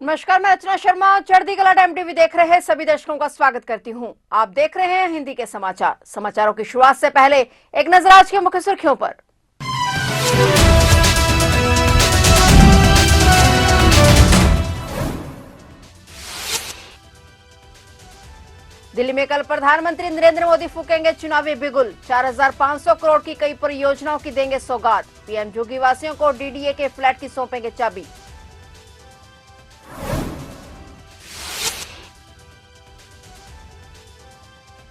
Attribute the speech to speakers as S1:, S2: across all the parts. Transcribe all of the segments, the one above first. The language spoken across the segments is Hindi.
S1: नमस्कार, मैं रचना शर्मा। चढ़ती कला टाइम टीवी देख रहे सभी दर्शकों का स्वागत करती हूं। आप देख रहे हैं हिंदी के समाचार। समाचारों की शुरुआत से पहले एक नजर आज की मुख्य सुर्खियों पर। दिल्ली में कल प्रधानमंत्री नरेंद्र मोदी फूकेंगे चुनावी बिगुल। 4,500 करोड़ की कई परियोजनाओं की देंगे सौगात। पीएम झुग्गी वासियों को डीडीए के फ्लैट की सौंपेंगे चाबी।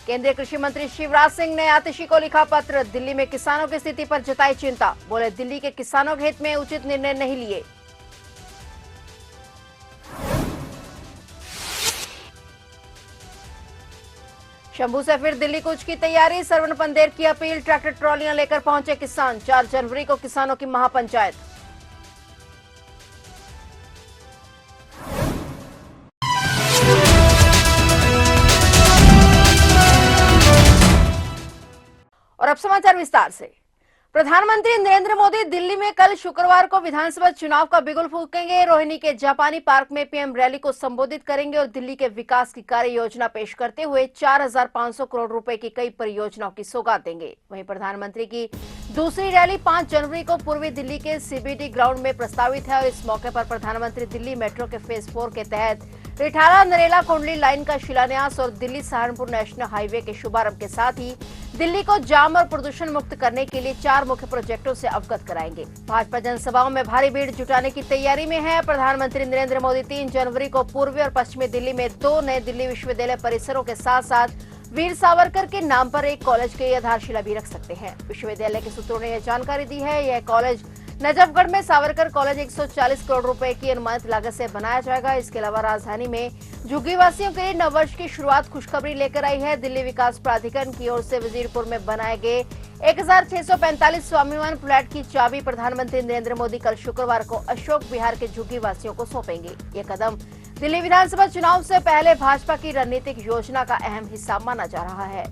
S1: केंद्रीय कृषि मंत्री शिवराज सिंह ने आतिशी को लिखा पत्र। दिल्ली में किसानों की स्थिति पर जताई चिंता। बोले, दिल्ली के किसानों के हित में उचित निर्णय नहीं लिए। शंभू से फिर दिल्ली कूच की तैयारी। सरवण पंदेर की अपील। ट्रैक्टर ट्रॉलियां लेकर पहुंचे किसान। 4 जनवरी को किसानों की महापंचायत। और अब समाचार विस्तार से। प्रधानमंत्री नरेंद्र मोदी दिल्ली में कल शुक्रवार को विधानसभा चुनाव का बिगुल फूकेंगे। रोहिणी के जापानी पार्क में पीएम रैली को संबोधित करेंगे और दिल्ली के विकास की कार्य योजना पेश करते हुए 4,500 करोड़ रुपए की कई परियोजनाओं की सौगात देंगे। वहीं प्रधानमंत्री की दूसरी रैली 5 जनवरी को पूर्वी दिल्ली के सीबीडी ग्राउंड में प्रस्तावित है और इस मौके पर प्रधानमंत्री दिल्ली मेट्रो के फेज 4 के तहत रिठाला नरेला कुंडली लाइन का शिलान्यास और दिल्ली सहारनपुर नेशनल हाईवे के शुभारंभ के साथ ही दिल्ली को जाम और प्रदूषण मुक्त करने के लिए 4 मुख्य प्रोजेक्टों से अवगत कराएंगे। भाजपा जनसभाओं में भारी भीड़ जुटाने की तैयारी में है। प्रधानमंत्री नरेंद्र मोदी 3 जनवरी को पूर्वी और पश्चिमी दिल्ली में 2 नए दिल्ली विश्वविद्यालय परिसरों के साथ साथ वीर सावरकर के नाम पर एक कॉलेज की आधारशिला भी रख सकते हैं। विश्वविद्यालय के सूत्रों ने यह जानकारी दी है। यह कॉलेज नजफगढ़ में सावरकर कॉलेज 140 करोड़ रुपए की अनुमानित लागत से बनाया जाएगा। इसके अलावा राजधानी में झुग्गी वासियों के लिए नववर्ष की शुरुआत खुशखबरी लेकर आई है। दिल्ली विकास प्राधिकरण की ओर से वजीरपुर में बनाए गए 1,645 स्वाभिमान फ्लैट की चाबी प्रधानमंत्री नरेंद्र मोदी कल शुक्रवार को अशोक विहार के झुग्गी वासियों को सौंपेंगे। ये कदम दिल्ली विधानसभा चुनाव से पहले भाजपा की रणनीतिक योजना का अहम हिस्सा माना जा रहा है।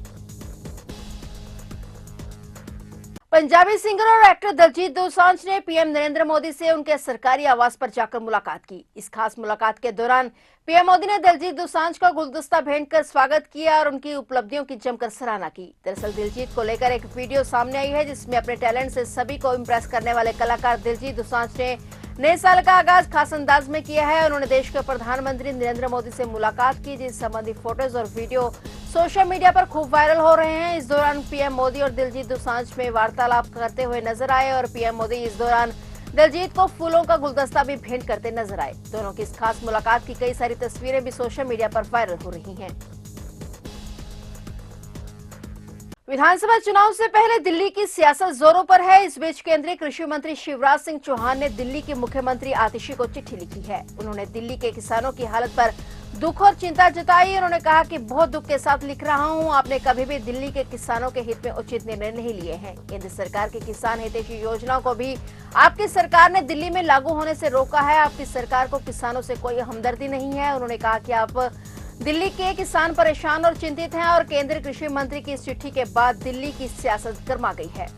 S1: पंजाबी सिंगर और एक्टर दिलजीत दोसांझ ने पीएम नरेंद्र मोदी से उनके सरकारी आवास पर जाकर मुलाकात की। इस खास मुलाकात के दौरान पीएम मोदी ने दिलजीत दोसांझ का गुलदस्ता भेंट कर स्वागत किया और उनकी उपलब्धियों की जमकर सराहना की। दरअसल दिलजीत को लेकर एक वीडियो सामने आई है जिसमें अपने टैलेंट से सभी को इम्प्रेस करने वाले कलाकार दिलजीत दोसांझ ने नए साल का आगाज खास अंदाज में किया है। उन्होंने देश के प्रधानमंत्री नरेंद्र मोदी से मुलाकात की, जिस संबंधी फोटोज और वीडियो सोशल मीडिया पर खूब वायरल हो रहे हैं। इस दौरान पीएम मोदी और दिलजीत दोसांझ में वार्तालाप करते हुए नजर आए और पीएम मोदी इस दौरान दिलजीत को फूलों का गुलदस्ता भी भेंट करते नजर आए। दोनों की इस खास मुलाकात की कई सारी तस्वीरें भी सोशल मीडिया पर वायरल हो रही हैं। विधानसभा चुनाव से पहले दिल्ली की सियासत जोरों पर है। इस बीच केंद्रीय कृषि मंत्री शिवराज सिंह चौहान ने दिल्ली के मुख्यमंत्री आतिशी को चिट्ठी लिखी है। उन्होंने दिल्ली के किसानों की हालत पर दुख और चिंता जताई। उन्होंने कहा कि बहुत दुख के साथ लिख रहा हूं, आपने कभी भी दिल्ली के किसानों के हित में उचित निर्णय नहीं लिए हैं। केंद्र सरकार की किसान हितैषी योजनाओं को भी आपकी सरकार ने दिल्ली में लागू होने से रोका है। आपकी सरकार को किसानों से कोई हमदर्दी नहीं है। उन्होंने कहा कि आप दिल्ली के किसान परेशान और चिंतित हैं और केंद्रीय कृषि मंत्री की इस चिट्ठी के बाद दिल्ली की सियासत गर्मा गई है।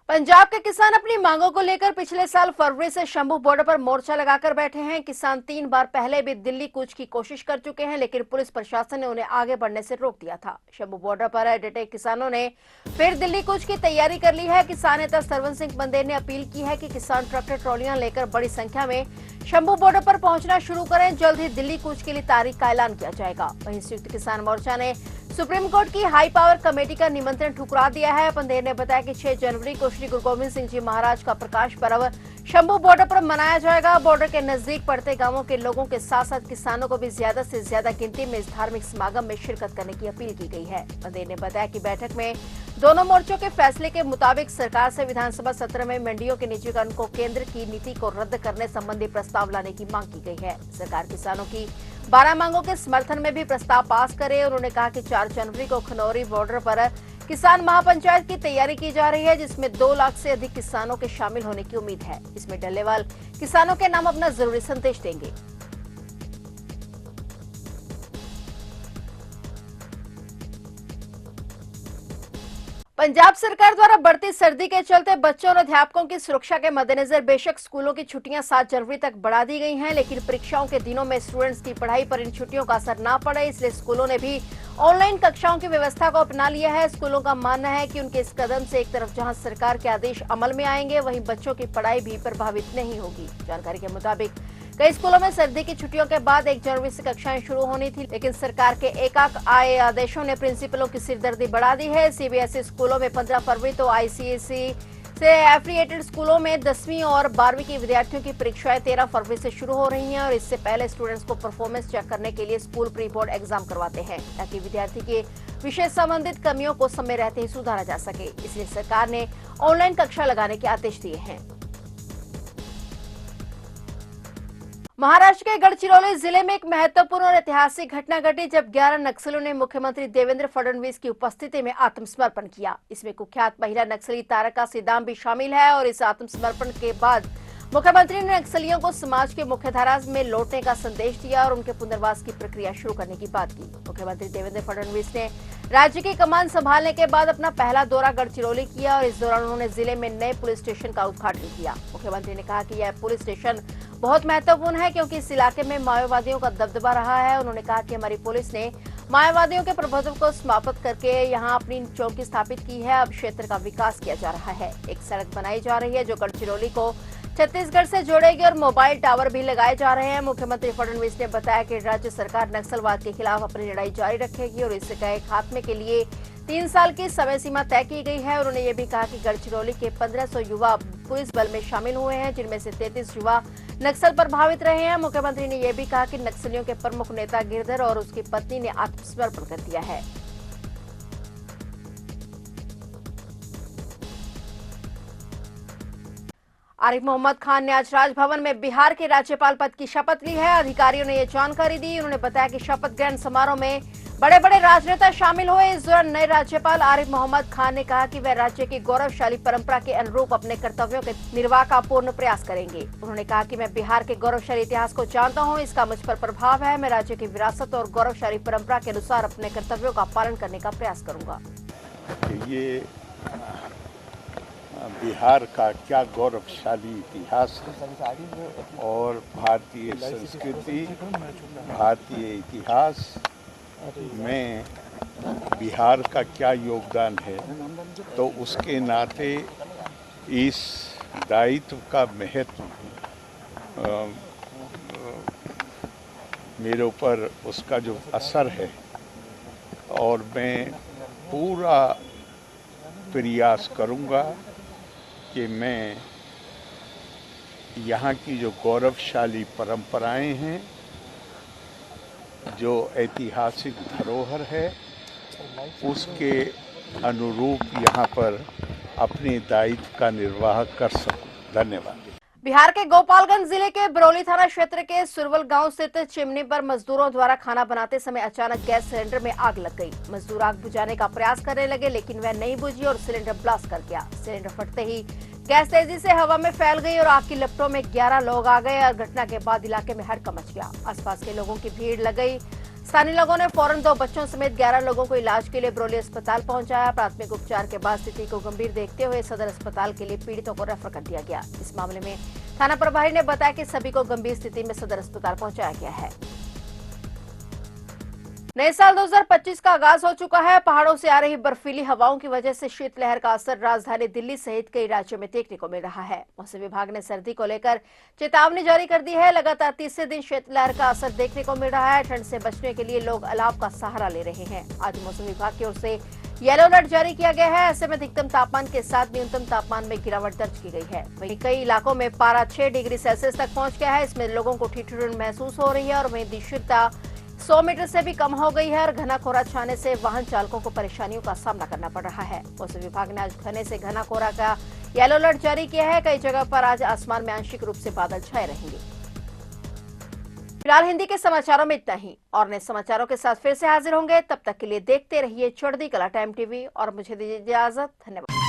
S1: पंजाब के किसान अपनी मांगों को लेकर पिछले साल फरवरी से शंभू बॉर्डर पर मोर्चा लगाकर बैठे हैं। किसान 3 बार पहले भी दिल्ली कूच की कोशिश कर चुके हैं, लेकिन पुलिस प्रशासन ने उन्हें आगे बढ़ने से रोक दिया था। शंभू बॉर्डर पर डटे किसानों ने फिर दिल्ली कूच की तैयारी कर ली है। किसान नेता सरवण सिंह पंदेर ने अपील की है कि किसान ट्रैक्टर ट्रॉलियां लेकर बड़ी संख्या में शंभू बॉर्डर पर पहुंचना शुरू करें। जल्द ही दिल्ली कूच के लिए तारीख का ऐलान किया जाएगा। वहीं संयुक्त किसान मोर्चा ने सुप्रीम कोर्ट की हाई पावर कमेटी का निमंत्रण ठुकरा दिया है। पंदेर ने बताया कि 6 जनवरी को श्री गुरु गोविंद सिंह जी महाराज का प्रकाश पर्व शंभू बॉर्डर पर मनाया जाएगा। बॉर्डर के नजदीक पड़ते गांवों के लोगों के साथ साथ किसानों को भी ज्यादा से ज्यादा गिनती में इस धार्मिक समागम में शिरकत करने की अपील की गई है। पंदेर ने बताया कि बैठक में दोनों मोर्चों के फैसले के मुताबिक सरकार से विधानसभा सत्र में मंडियों के निजीकरण को केंद्र की नीति को रद्द करने संबंधी प्रस्ताव लाने की मांग की गई है। सरकार किसानों की 12 मांगों के समर्थन में भी प्रस्ताव पास करे। उन्होंने कहा कि 4 जनवरी को खनौरी बॉर्डर पर किसान महापंचायत की तैयारी की जा रही है, जिसमें 2 लाख से अधिक किसानों के शामिल होने की उम्मीद है। इसमें डल्लेवाल किसानों के नाम अपना जरूरी संदेश देंगे। पंजाब सरकार द्वारा बढ़ती सर्दी के चलते बच्चों और अध्यापकों की सुरक्षा के मद्देनजर बेशक स्कूलों की छुट्टियां 7 जनवरी तक बढ़ा दी गई हैं, लेकिन परीक्षाओं के दिनों में स्टूडेंट्स की पढ़ाई पर इन छुट्टियों का असर ना पड़े, इसलिए स्कूलों ने भी ऑनलाइन कक्षाओं की व्यवस्था को अपना लिया है। स्कूलों का मानना है कि उनके इस कदम से एक तरफ जहां सरकार के आदेश अमल में आएंगे, वहीं बच्चों की पढ़ाई भी प्रभावित नहीं होगी। जानकारी के मुताबिक कई स्कूलों में सर्दी की छुट्टियों के बाद 1 जनवरी से कक्षाएं शुरू होनी थी, लेकिन सरकार के एकाक आए आदेशों ने प्रिंसिपलों की सिरदर्दी बढ़ा दी है। सीबीएसई स्कूलों में 15 फरवरी तो आईसीएसई से एफिलिएटेड स्कूलों में 10वीं और 12वीं के विद्यार्थियों की परीक्षाएं 13 फरवरी से शुरू हो रही हैं और इससे पहले स्टूडेंट्स को परफॉर्मेंस चेक करने के लिए स्कूल प्री बोर्ड एग्जाम करवाते हैं, ताकि विद्यार्थी के विषय संबंधित कमियों को समय रहते ही सुधारा जा सके। इसलिए सरकार ने ऑनलाइन कक्षा लगाने के आदेश दिए हैं। महाराष्ट्र के गढ़चिरौली जिले में एक महत्वपूर्ण और ऐतिहासिक घटना घटी, जब 11 नक्सलियों ने मुख्यमंत्री देवेंद्र फडणवीस की उपस्थिति में आत्मसमर्पण किया। इसमें कुख्यात महिला नक्सली तारका सीदाम भी शामिल है और इस आत्मसमर्पण के बाद मुख्यमंत्री ने नक्सलियों को समाज की मुख्यधारा में लौटने का संदेश दिया और उनके पुनर्वास की प्रक्रिया शुरू करने की बात की। मुख्यमंत्री देवेंद्र फडणवीस ने राज्य की कमान संभालने के बाद अपना पहला दौरा गढ़चिरौली किया और इस दौरान उन्होंने जिले में नए पुलिस स्टेशन का उद्घाटन किया। मुख्यमंत्री ने कहा कि यह पुलिस स्टेशन बहुत महत्वपूर्ण है क्योंकि इस इलाके में माओवादियों का दबदबा रहा है। उन्होंने कहा कि हमारी पुलिस ने माओवादियों के प्रभुत्व को समाप्त करके यहां अपनी चौकी स्थापित की है। अब क्षेत्र का विकास किया जा रहा है। एक सड़क बनाई जा रही है जो गढ़चिरौली को छत्तीसगढ़ से जोड़ेगी और मोबाइल टावर भी लगाए जा रहे हैं। मुख्यमंत्री फडणवीस ने बताया कि राज्य सरकार नक्सलवाद के खिलाफ अपनी लड़ाई जारी रखेगी और इसके खात्मे के लिए 3 साल की समय सीमा तय की गई है। उन्होंने ये भी कहा कि गढ़चिरौली के 1500 युवा पुलिस बल में शामिल हुए हैं, जिनमें से 33 युवा नक्सल प्रभावित रहे हैं। मुख्यमंत्री ने यह भी कहा कि नक्सलियों के प्रमुख नेता गिरधर और उसकी पत्नी ने आत्मसमर्पण कर दिया है। आरिफ मोहम्मद खान ने आज राजभवन में बिहार के राज्यपाल पद की शपथ ली है। अधिकारियों ने यह जानकारी दी। उन्होंने बताया कि शपथ ग्रहण समारोह में बड़े बड़े राजनेता शामिल हुए। इस दौरान नए राज्यपाल आरिफ मोहम्मद खान ने कहा कि वह राज्य की गौरवशाली परंपरा के अनुरूप अपने कर्तव्यों के निर्वाह का पूर्ण प्रयास करेंगे। उन्होंने कहा कि मैं बिहार के गौरवशाली इतिहास को जानता हूं, इसका मुझ पर प्रभाव है। मैं राज्य की विरासत और गौरवशाली परंपरा के अनुसार अपने कर्तव्यों का पालन करने का प्रयास करूंगा।
S2: ये बिहार का क्या गौरवशाली इतिहास है और भारतीय संस्कृति, भारतीय इतिहास में बिहार का क्या योगदान है, तो उसके नाते इस दायित्व का महत्व मेरे ऊपर उसका जो असर है और मैं पूरा प्रयास करूंगा कि मैं यहाँ की जो गौरवशाली परंपराएं हैं, जो ऐतिहासिक धरोहर है, उसके अनुरूप यहाँ पर अपने दायित्व का निर्वाह कर सकूं। धन्यवाद।
S1: बिहार के गोपालगंज जिले के बरौली थाना क्षेत्र के सुरवल गांव स्थित चिमनी पर मजदूरों द्वारा खाना बनाते समय अचानक गैस सिलेंडर में आग लग गई। मजदूर आग बुझाने का प्रयास करने लगे, लेकिन वह नहीं बुझी और सिलेंडर ब्लास्ट कर गया। सिलेंडर फटते ही गैस तेजी से हवा में फैल गई और आग की लपटों में 11 लोग आ गए और घटना के बाद इलाके में हड़कंप मच गया। आसपास के लोगों की भीड़ लग गई। स्थानीय लोगों ने फौरन 2 बच्चों समेत 11 लोगों को इलाज के लिए बरौली अस्पताल पहुंचाया। प्राथमिक उपचार के बाद स्थिति को गंभीर देखते हुए सदर अस्पताल के लिए पीड़ितों को रेफर कर दिया गया। इस मामले में थाना प्रभारी ने बताया कि सभी को गंभीर स्थिति में सदर अस्पताल पहुंचाया गया है। नए साल 2025 का आगाज हो चुका है। पहाड़ों से आ रही बर्फीली हवाओं की वजह से शीतलहर का असर राजधानी दिल्ली सहित कई राज्यों में देखने को मिल रहा है। मौसम विभाग ने सर्दी को लेकर चेतावनी जारी कर दी है। लगातार तीसरे दिन शीतलहर का असर देखने को मिल रहा है। ठंड से बचने के लिए लोग अलाव का सहारा ले रहे हैं। आज मौसम विभाग की ओर से येलो अलर्ट जारी किया गया है। ऐसे में अधिकतम तापमान के साथ न्यूनतम तापमान में गिरावट दर्ज की गई है। वहीं कई इलाकों में पारा 6 डिग्री सेल्सियस तक पहुंच गया है। इसमें लोगों को ठिठुरन महसूस हो रही है और वहीं दृश्यता 100 मीटर से भी कम हो गई है और घना कोहरा छाने से वाहन चालकों को परेशानियों का सामना करना पड़ रहा है। मौसम विभाग ने आज घने से घना कोहरा का येलो अलर्ट जारी किया है। कई जगह पर आज आसमान में आंशिक रूप से बादल छाए रहेंगे। फिलहाल हिंदी के समाचारों में इतना ही और नए समाचारों के साथ फिर से हाजिर होंगे। तब तक के लिए देखते रहिए चढ़ती कला टाइम टीवी और मुझे दीजिए इजाजत। धन्यवाद।